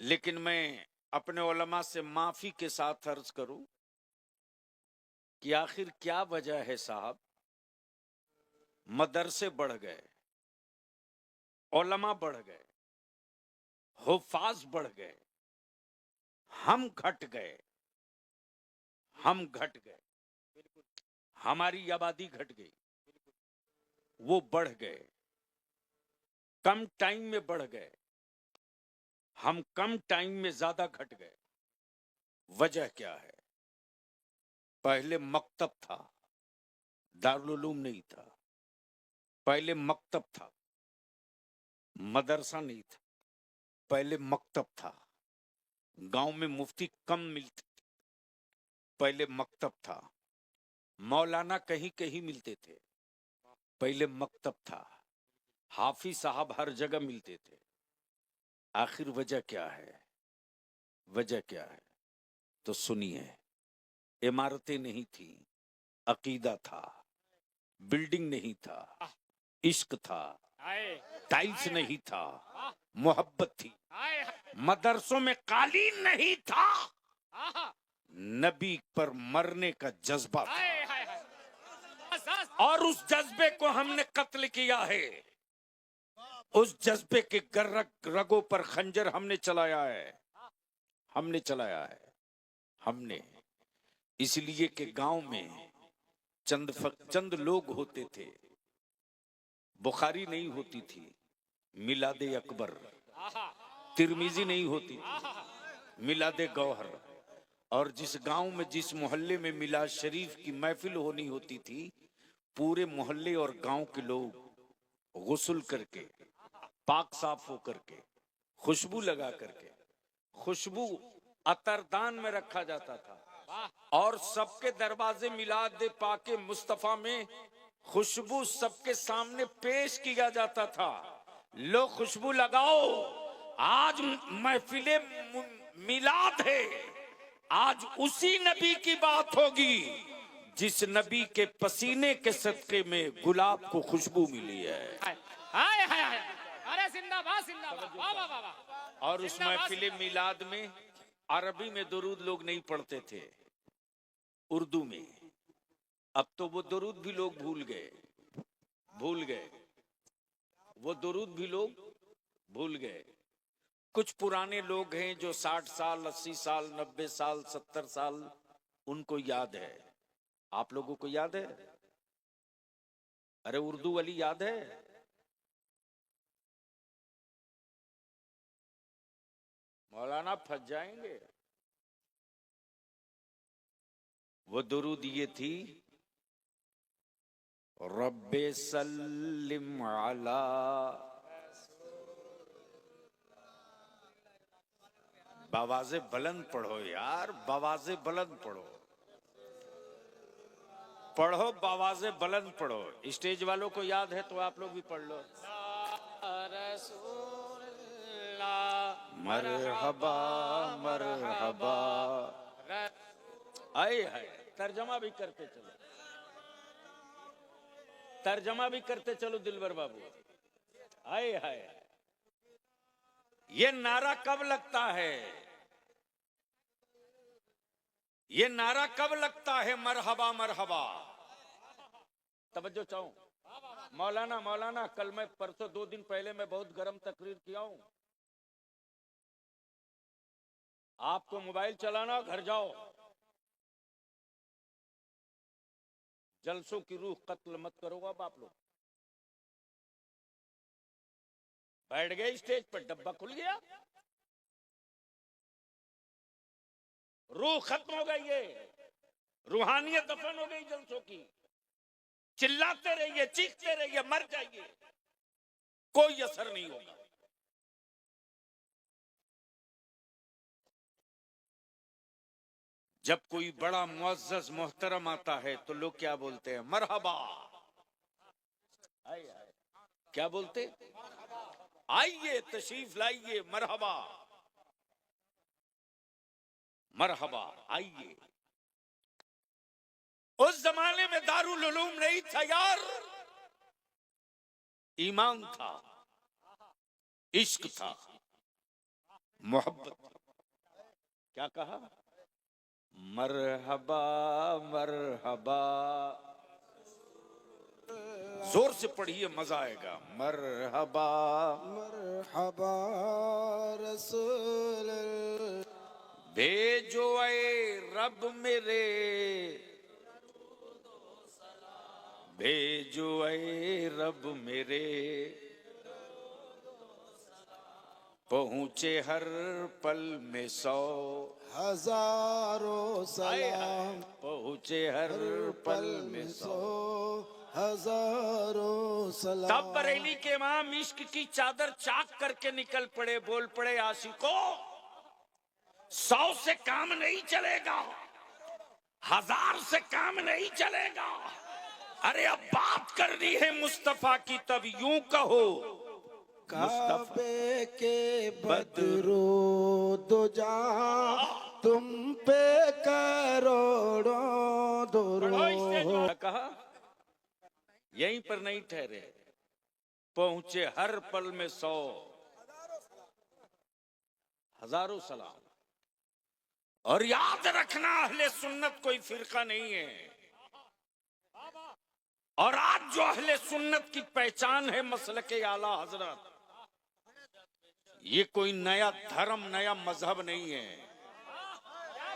लेकिन मैं अपने उलमा से माफी के साथ अर्ज करूं कि आखिर क्या वजह है साहब। मदरसे बढ़ गए, उलमा बढ़ गए, हुफ्फाज बढ़ गए, हम घट गए। हम घट गए, हमारी आबादी घट गई, वो बढ़ गए। कम टाइम में बढ़ गए, हम कम टाइम में ज्यादा घट गए। वजह क्या है? पहले मकतब था, दारुल उलूम नहीं था। पहले मकतब था, मदरसा नहीं था। पहले मकतब था, गांव में मुफ्ती कम मिलते थे। पहले मकतब था, मौलाना कहीं कहीं मिलते थे। पहले मकतब था, हाफिज साहब हर जगह मिलते थे। आखिर वजह क्या है? वजह क्या है? तो सुनिए। इमारतें नहीं थी, अकीदा था। बिल्डिंग नहीं था, इश्क था। टाइल्स नहीं था, मोहब्बत थी। मदरसों में कालीन नहीं था, नबी पर मरने का जज्बा था। और उस जज्बे को हमने कत्ल किया है। उस जज्बे के रगों पर खंजर हमने चलाया है। हमने चलाया है। हमने इसलिए कि गांव में चंद लोग होते थे। बुखारी नहीं होती थी, मिलादे अकबर। तिरमिजी नहीं होती थी, मिलादे गौहर। और जिस गांव में, जिस मोहल्ले में मिलाद शरीफ की महफिल होनी होती थी, पूरे मोहल्ले और गांव के लोग गुस्ल करके, पाक साफ हो करके, खुशबू लगा करके, खुशबू अतरदान में रखा जाता था। और सबके दरवाजे मिलाद पाके मुस्तफा में खुशबू सबके सामने पेश किया जाता था। लो खुशबू लगाओ, आज महफिले मिलाद है। आज उसी नबी की बात होगी जिस नबी के पसीने के सदके में गुलाब को खुशबू मिली है। हाय हाय हाय अरे जिंदाबाद जिंदाबाद। वाह वाह वाह। और उस महफिल मिलाद में अरबी में दुरूद लोग नहीं पढ़ते थे, उर्दू में। अब तो वो दुरूद भी लोग भूल गए। वो दुरूद भी लोग भूल गए। कुछ पुराने लोग हैं जो 60 साल, 80 साल, 90 साल, 70 साल, उनको याद है। आप लोगों को याद है? अरे उर्दू वाली याद है? मौलाना फंस जाएंगे। वो दुरूद ये थी, रब्बे सल्लिम अला, बवाज़े बुलंद पढ़ो यार, बवाज़े बुलंद पढ़ो। पढ़ो, बवाज़े बुलंद पढ़ो। स्टेज वालों को याद है तो आप लोग भी पढ़ लो। रसूलुल्लाह मरहबा मरहबा। आए हाय, तर्जमा भी करते चलो, तर्जमा भी करते चलो दिलबर बाबू। आए हाय, ये नारा कब लगता है, ये नारा कब लगता है, मरहबा मरहबा। तवज्जो चाहूं, मौलाना मौलाना कल मैं परसों 2 दिन पहले मैं बहुत गर्म तकरीर किया हूं। आपको मोबाइल चलाना, घर जाओ, जलसों की रूह कत्ल मत करो। अब आप लोग बैठ गए स्टेज पर, डब्बा खुल गया, रूह खत्म हो गई है, रूहानियत दफन हो गई जलसों की। चिल्लाते रहिए, चीखते रहिए, मर जाइए, कोई असर नहीं होगा। जब कोई बड़ा मुअज्जज मोहतरम आता है तो लोग क्या बोलते हैं, मरहबा। आइए, क्या बोलते, आइए तशरीफ लाइए, मरहबा मरहबा आइए। उस जमाने में दारुल उलूम नहीं था यार, ईमान था, इश्क था, मोहब्बत। क्या कहा, मरहबा मरहबा। जोर से पढ़िए, मजा आएगा। मरहबा मरहबा रसूल भेजो ऐ रब मेरे, भेजो ऐ रब मेरे, पहुंचे हर पल में 100 हजारों सलाम, पहुंचे हर पल में 100 हजारों सलाम। तब बरेली के इमाम इश्क की चादर चाक करके निकल पड़े, बोल पड़े, आशिको 100 से काम नहीं चलेगा, 1000 से काम नहीं चलेगा। अरे अब बात करनी है मुस्तफा की, तब यूं कहो, काबे के बदरो दो जहां, तुम पे करोड़ों दुरूद। कहा यहीं पर नहीं ठहरे, पहुंचे हर पल में 100 हजारों सलाम। और याद रखना, अहले सुन्नत कोई फिरका नहीं है, और आज जो अहले सुन्नत की पहचान है मसलके आला हजरत, ये कोई नया धर्म, नया मजहब नहीं है,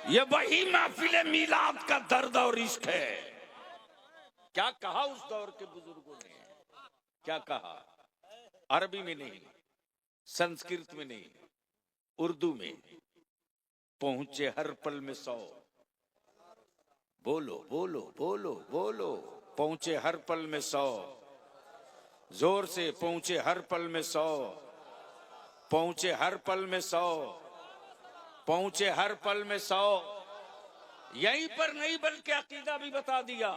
ये वही महफिल मीलाद का दर्द और इश्क है। क्या कहा उस दौर के बुजुर्गों ने, क्या कहा, अरबी में नहीं, संस्कृत में नहीं, उर्दू में, पहुंचे हर पल में 100। बोलो बोलो बोलो बोलो, पहुंचे हर पल में 100, जोर से, पहुंचे हर पल में 100, पहुंचे हर पल में 100, पहुंचे हर पल में 100। यहीं पर नहीं बल्कि अकीदा भी बता दिया,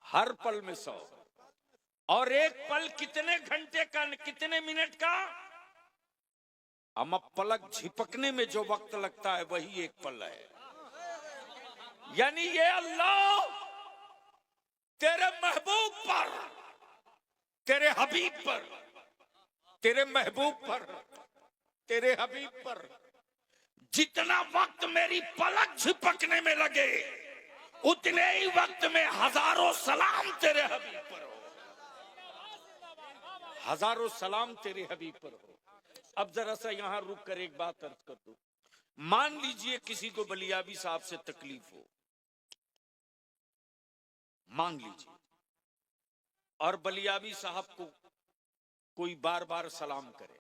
हर पल में 100। और एक पल कितने घंटे का, कितने मिनट का, हम पलक झिपकने में जो वक्त लगता है वही एक पल है। यानी ये अल्लाह तेरे महबूब पर, तेरे हबीब पर, तेरे महबूब पर, तेरे हबीब पर जितना वक्त मेरी पलक झिपकने में लगे, उतने ही वक्त में हजारों सलाम तेरे हबीब पर हो, हजारों सलाम तेरे हबीब पर हो। अब जरा सा यहां रुक कर एक बात अर्ज कर दूं। मान लीजिए किसी को बलियाबी साहब से तकलीफ हो, मान लीजिए, और बलियाबी साहब को कोई बार बार सलाम करे,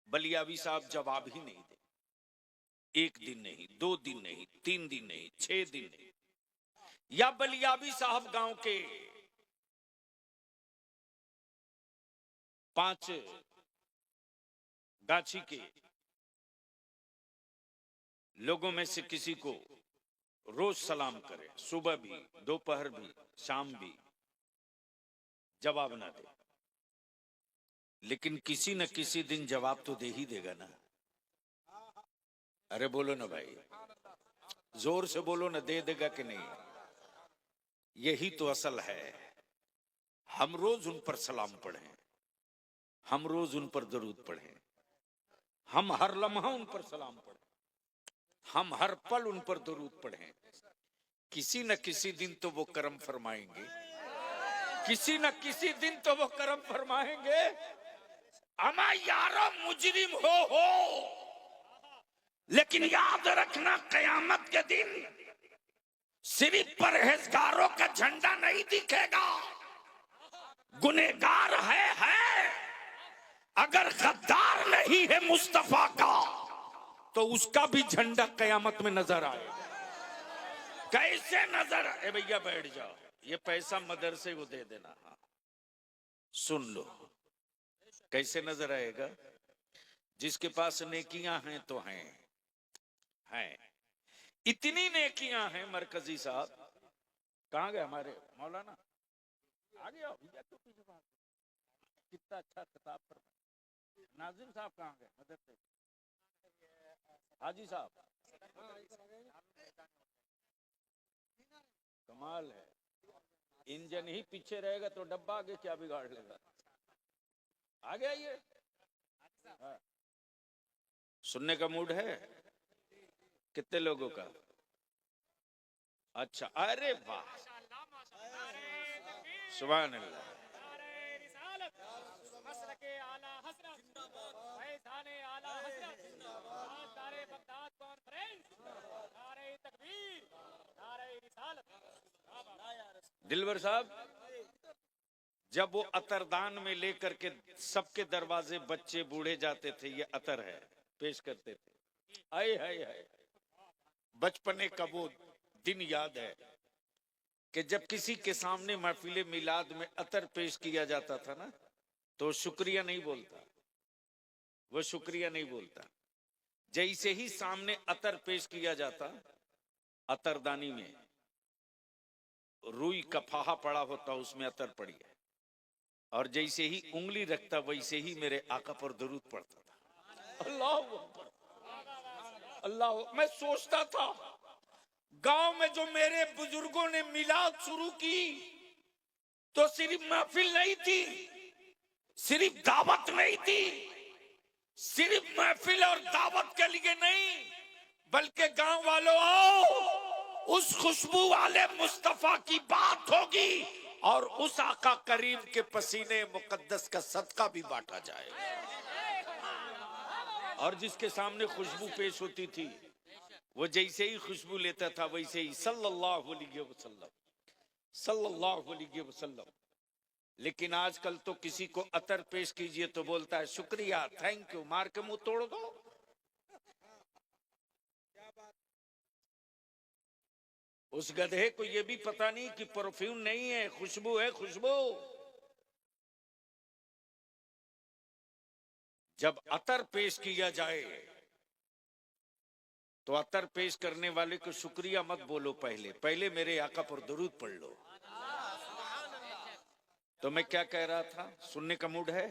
बलियाबी साहब जवाब ही नहीं दे, 1 दिन नहीं, 2 दिन नहीं, 3 दिन नहीं, 6 दिन नहीं, या बलियाबी साहब गांव के 5 गाछी के लोगों में से किसी को रोज सलाम करे, सुबह भी, दोपहर भी, शाम भी, जवाब ना दे, लेकिन किसी न किसी दिन जवाब तो दे ही देगा ना। अरे बोलो ना भाई, जोर से बोलो ना, दे देगा कि नहीं? यही तो असल है। हम रोज उन पर सलाम पढ़ें, हम रोज उन पर दरूद पढ़ें, हम हर लम्हा उन पर सलाम पढ़ें, हम हर पल उन पर दरूद पढ़ें। किसी न किसी दिन तो वो करम फरमाएंगे, किसी न किसी दिन तो वो करम फरमाएंगे। अमा यारो मुजरिम हो, लेकिन याद रखना कयामत के दिन सिर्फ परहेजगारों का झंडा नहीं दिखेगा। गुनहगार है। अगर गद्दार नहीं है मुस्तफा का तो उसका भी झंडा कयामत में नजर आए। कैसे नजर? ए भैया बैठ जाओ, ये पैसा मदरसे को दे देना। हाँ सुन लो, कैसे नजर आएगा? जिसके पास नेकियां हैं तो हैं। इतनी नेकियां हैं, मरकजी साहब कहां गए हमारे मौलाना? आ गया भैया, तो पीछे बात। कितना अच्छा किताब पर नाजिम साहब कहां गए? मदरसे हाजी साहब, कमाल है। इंजन ही पीछे रहेगा तो डब्बा आगे क्या बिगाड़ लेगा? आ गया ये। हाँ। सुनने का मूड है? कितने लोगों का? अच्छा, अरे वाह, सुभान अल्लाह। दिलवर साहब, जब वो अतरदान में लेकर के सबके दरवाजे बच्चे बूढ़े जाते थे, ये अतर है, पेश करते थे। आए हाय हाय, बचपने का वो दिन याद है कि जब किसी के सामने महफिल मिलाद में अतर पेश किया जाता था ना, तो शुक्रिया नहीं बोलता, वो शुक्रिया नहीं बोलता। जैसे ही सामने अतर पेश किया जाता, अतरदानी में रुई का फाहा पड़ा होता, उसमें अतर पड़ी है, और जैसे ही उंगली रखता वैसे ही मेरे आका पर दरूद पड़ता था। अल्लाह अकबर, अल्लाह। मैं सोचता था, गांव में जो मेरे बुजुर्गों ने मिलाद शुरू की, तो सिर्फ महफिल नहीं थी, सिर्फ दावत नहीं थी, सिर्फ महफिल और दावत के लिए नहीं, बल्कि गांव वालों आओ, उस खुशबू वाले मुस्तफा की बात होगी और उस आका करीम के पसीने मुकद्दस का सदका भी बांटा जाए। और जिसके सामने खुशबू पेश होती थी, वो जैसे ही खुशबू लेता था वैसे ही सल्लल्लाहु अलैहि वसल्लम, सल्लल्लाहु अलैहि वसल्लम। लेकिन आजकल तो किसी को अतर पेश कीजिए तो बोलता है शुक्रिया, थैंक यू, मार के मुंह तोड़ दो। उस गधे को ये भी पता नहीं कि परफ्यूम नहीं है, खुशबू है, खुशबू। जब अतर पेश किया जाए तो अतर पेश करने वाले को शुक्रिया मत बोलो, पहले मेरे आका पर दरूद पढ़ लो। तो मैं क्या कह रहा था? सुनने का मूड है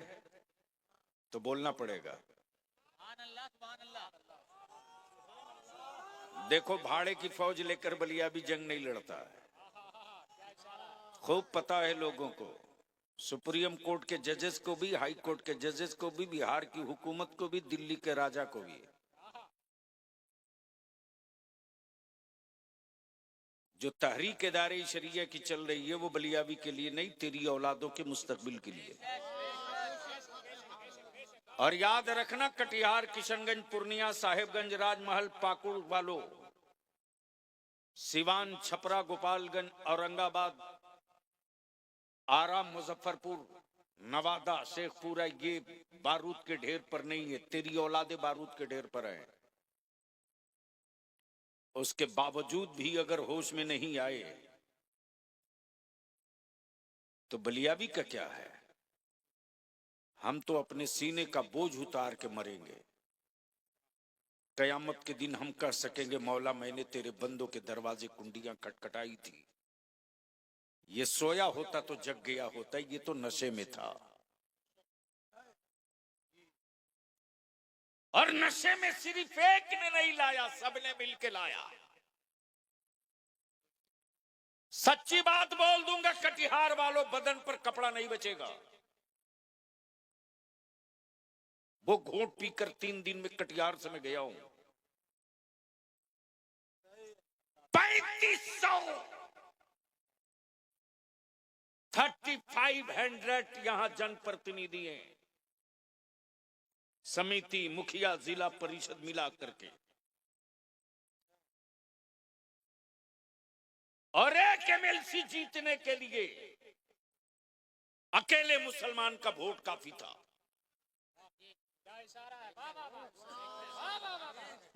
तो बोलना पड़ेगा। देखो, भाड़े की फौज लेकर बलिया भी जंग नहीं लड़ता है। खूब पता है लोगों को, सुप्रीम कोर्ट के जजेस को भी, हाई कोर्ट के जजेस को भी, बिहार की हुकूमत को भी, दिल्ली के राजा को भी। जो तहरीक दारे शरिया की चल रही है वो बलियावी के लिए नहीं, तेरी औलादों के मुस्तकबिल के लिए। और याद रखना, कटिहार, किशनगंज, पूर्णिया, साहेबगंज, राजमहल, पाकुड़ वालों, सिवान, छपरा, गोपालगंज, औरंगाबाद, आरा, मुजफ्फरपुर, नवादा, शेखपुरा, ये बारूद के ढेर पर नहीं है, तेरी औलादे बारूद के ढेर पर है। उसके बावजूद भी अगर होश में नहीं आए तो बलियावी का क्या है? हम तो अपने सीने का बोझ उतार के मरेंगे। कयामत के दिन हम कह सकेंगे, मौला मैंने तेरे बंदों के दरवाजे कुंडियां खटखटाई थी। ये सोया होता तो जग गया होता, ये तो नशे में था। और नशे में सिर्फ एक ने नहीं लाया, सबने मिलके लाया। सच्ची बात बोल दूंगा, कटिहार वालों, बदन पर कपड़ा नहीं बचेगा। वो घूंट पीकर 3 दिन में कटिहार से मैं गया हूं। 3500 यहां जनप्रतिनिधि हैं, समिति, मुखिया, जिला परिषद मिला करके, और एक एमएलसी जीतने के लिए अकेले मुसलमान का वोट काफी था।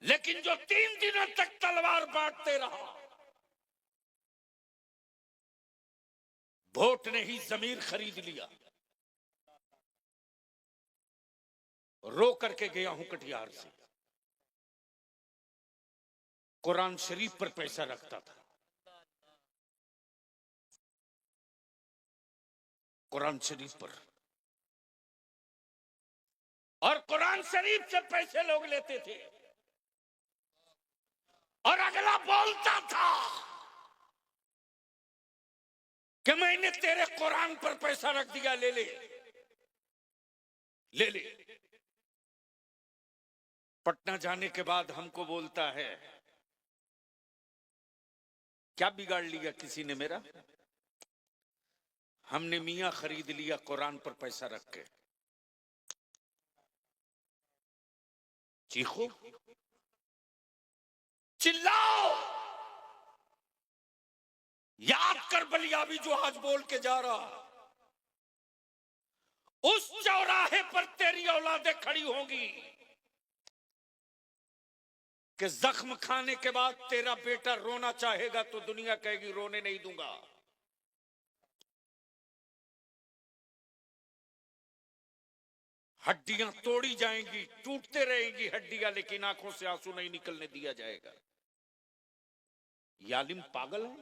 लेकिन जो 3 दिनों तक तलवार बांटते रहा, वोट ने ही जमीर खरीद लिया। रो करके गया हूं कटिहार से। कुरान शरीफ पर पैसा रखता था, कुरान शरीफ पर, और कुरान शरीफ से पैसे लोग लेते थे, और अगला बोलता था कि मैंने तेरे कुरान पर पैसा रख दिया, ले ले ले ले। पटना जाने के बाद हमको बोलता है, क्या बिगाड़ लिया किसी ने मेरा? हमने मियां खरीद लिया कुरान पर पैसा रख के। चीखो, चिल्लाओ, याद कर बलियाबी जो आज बोल के जा रहा। उस चौराहे पर तेरी औलादें खड़ी होंगी कि जख्म खाने के बाद तेरा बेटा रोना चाहेगा तो दुनिया कहेगी रोने नहीं दूंगा। हड्डियां तोड़ी जाएंगी, टूटते रहेंगी हड्डियां, लेकिन आंखों से आंसू नहीं निकलने दिया जाएगा। ये आलिम पागल है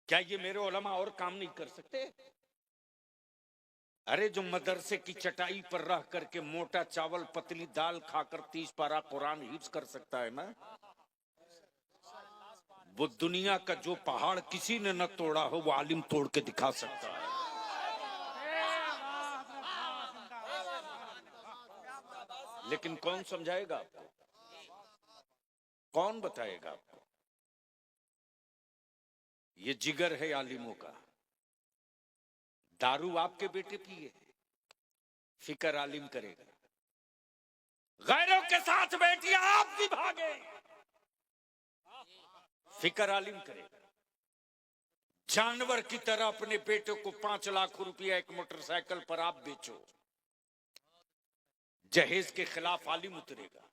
क्या? ये मेरे उलमा और काम नहीं कर सकते? अरे जो मदरसे की चटाई पर रह करके मोटा चावल पतली दाल खाकर 30 पारा कुरान हिफ्ज कर सकता है ना, वो दुनिया का जो पहाड़ किसी ने न तोड़ा हो वो आलिम तोड़ के दिखा सकता है। लेकिन कौन समझाएगा आपको? कौन बताएगा आपको? ये जिगर है आलिमों का। दारू आपके बेटे पिए, फिक्र आलिम करेगा। गैरों के साथ बैठिए, आप भी भागे, फिक्र आलिम करेगा। जानवर की तरह अपने बेटे को 5 लाख रुपया एक मोटरसाइकिल पर आप बेचो, जहेज के खिलाफ आलिम उतरेगा।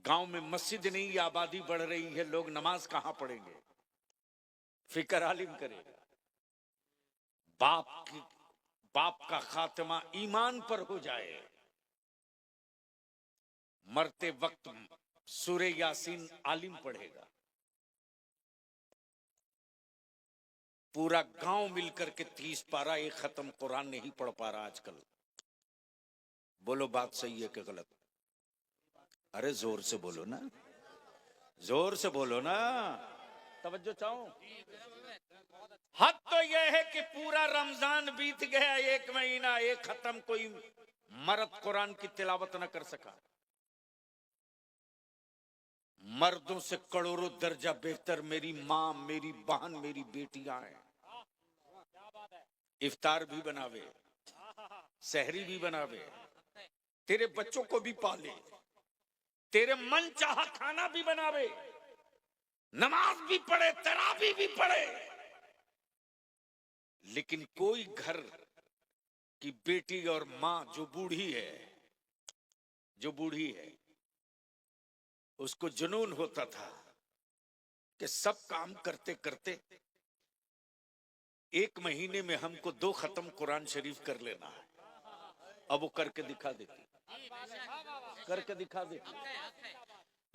गांव में मस्जिद नहीं, आबादी बढ़ रही है, लोग नमाज कहां पढ़ेंगे? फिक्र आलिम करेगा। बाप का खात्मा ईमान पर हो जाए, मरते वक्त सूरे यासीन आलिम पढ़ेगा। पूरा गांव मिलकर के 30 पारा एक खत्म कुरान नहीं पढ़ पा रहा आजकल। बोलो बात सही है कि गलत? अरे जोर से बोलो ना, जोर से बोलो ना, तवज्जो चाहो। हद तो यह है कि पूरा रमजान बीत गया, 1 महीना एक खत्म, कोई मर्द कुरान की तिलावत न कर सका। मर्दों से करोड़ों दर्जा बेहतर मेरी मां, मेरी बहन, मेरी बेटियां हैं। इफ्तार भी बनावे, सहरी भी बनावे, तेरे बच्चों को भी पाले, तेरे मन चाहा खाना भी बनावे, नमाज भी पढ़े, तरावी भी पढ़े। लेकिन कोई घर की बेटी और मां जो बूढ़ी है, उसको जुनून होता था कि सब काम करते करते 1 महीने में हमको 2 खत्म कुरान शरीफ कर लेना है। अब वो करके दिखा देती, करके दिखा देती।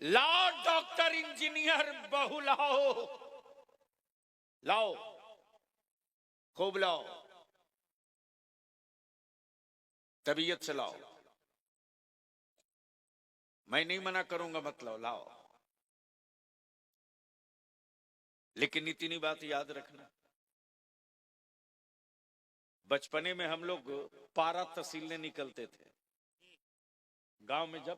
लाओ डॉक्टर इंजीनियर बहू लाओ, लाओ, खूब लाओ। तबीयत से लाओ, मैं नहीं मना करूंगा, मतलब लाओ, लेकिन इतनी बात याद रखना, बचपने में हम लोग पारा तहसीलने निकलते थे गांव में। जब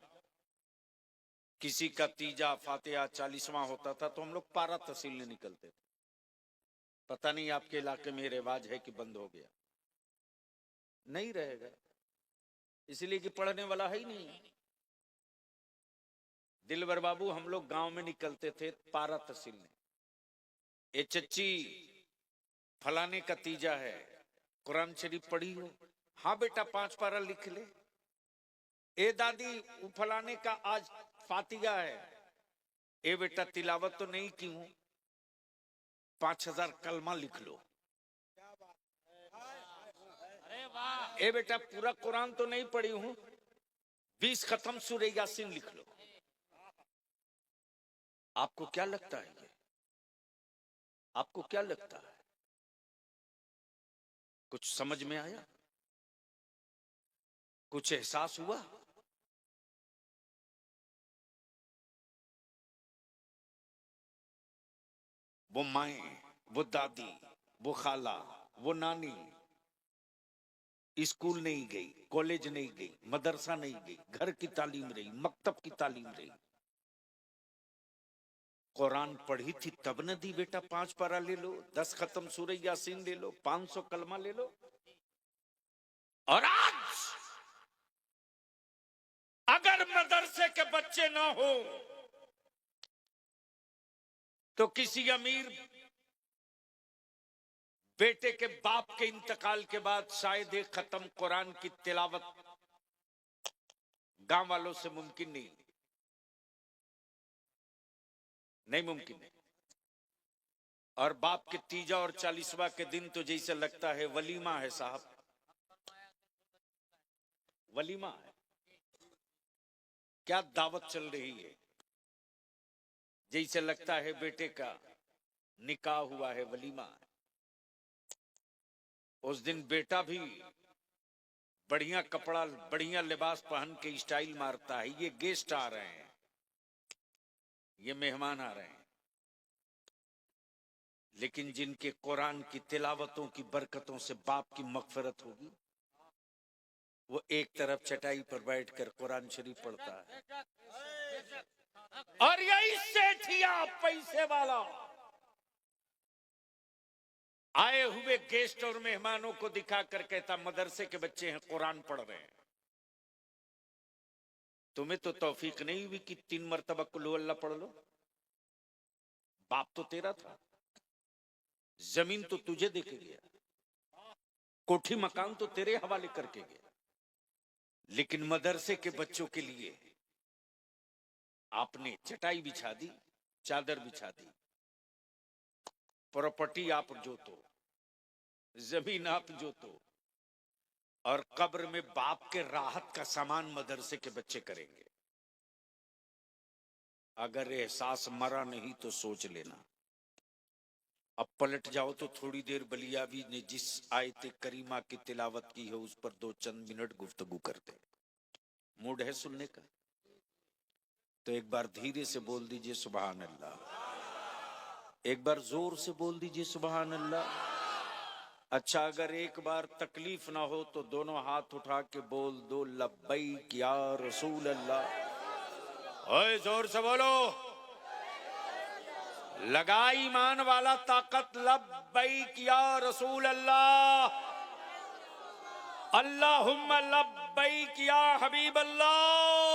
किसी का तीजा फातिहा 40वां होता था तो हम लोग पारा तहसीलने निकलते थे। पता नहीं आपके इलाके में रिवाज है कि बंद हो गया, नहीं रहेगा, इसलिए कि पढ़ने वाला है ही नहीं। दिलवर बाबू, हम लोग गांव में निकलते थे पारा तहसीलने। ए चच्ची, फलाने का तीजा है, कुरान शरीफ पढ़ी हो? हाँ बेटा 5 पारा लिख ले। ए दादी, वो फलाने का आज फातिहा है। ए बेटा तिलावत तो नहीं की हूं, 5000 कलमा लिख लो। अरे वाह, ए बेटा पूरा कुरान तो नहीं पढ़ी हूं, 20 खत्म सूरह यासीन लिख लो। आपको क्या लगता है ये? आपको क्या लगता है? कुछ समझ में आया? कुछ एहसास हुआ? वो माएं, वो दादी, वो खाला, वो नानी स्कूल नहीं गई, कॉलेज नहीं गई, मदरसा नहीं गई, घर की तालीम रही, मकतब की तालीम रही, कुरान पढ़ी थी तब न दी बेटा 5 पारा ले लो, 10 खत्म सूरह यासीन ले लो, 500 कलमा ले लो। और आज अगर मदरसे के बच्चे ना हो तो किसी अमीर बेटे के बाप के इंतकाल के बाद शायद एक खत्म कुरान की तिलावत गांव वालों से मुमकिन नहीं, नहीं मुमकिन है। और बाप के तीजा और 40वां के दिन तो जैसे लगता है वलीमा है साहब, वलीमा है, क्या दावत चल रही है, जैसे लगता है बेटे का निकाह हुआ है, वलीमा है। उस दिन बेटा भी बढ़िया कपड़ा, बढ़िया लिबास पहन के स्टाइल मारता है। ये गेस्ट आ रहे हैं, ये मेहमान आ रहे हैं, लेकिन जिनके कुरान की तिलावतों की बरकतों से बाप की मगफिरत होगी, वो एक तरफ चटाई पर बैठकर कुरान शरीफ पढ़ता है। और यही सेठिया पैसे वाला आए हुए गेस्ट और मेहमानों को दिखाकर कहता मदरसे के बच्चे हैं, कुरान पढ़ रहे हैं। तुम्हें तो तौफीक नहीं हुई कि 3 मरतबा कुल हु अल्लाह पढ़ लो। बाप तो तेरा था, जमीन तो तुझे देके गया, कोठी मकान तो तेरे हवाले करके गया, लेकिन मदरसे के बच्चों के लिए आपने चटाई बिछा दी, चादर बिछा दी, प्रॉपर्टी आप जोतो, जमीन आप जोतो, और कब्र में बाप के राहत का सामान मदरसे के बच्चे करेंगे। अगर एहसास मरा नहीं तो सोच लेना। अब पलट जाओ तो थोड़ी देर बलियावी ने जिस आयत करीमा की तिलावत की है उस पर 2 चंद मिनट गुफ्तगू करते। मूड है सुनने का? तो एक बार धीरे से बोल दीजिए सुभान अल्लाह, एक बार जोर से बोल दीजिए सुभान अल्लाह। अच्छा, अगर एक बार तकलीफ ना हो तो दोनों हाथ उठा के बोल दो लब्बैक या रसूल अल्लाह। ओए जोर से बोलो, लगा ईमान वाला ताकत, लब्बैक या रसूल अल्लाह, अल्लाहुम्मा लब्बैक या हबीब अल्लाह।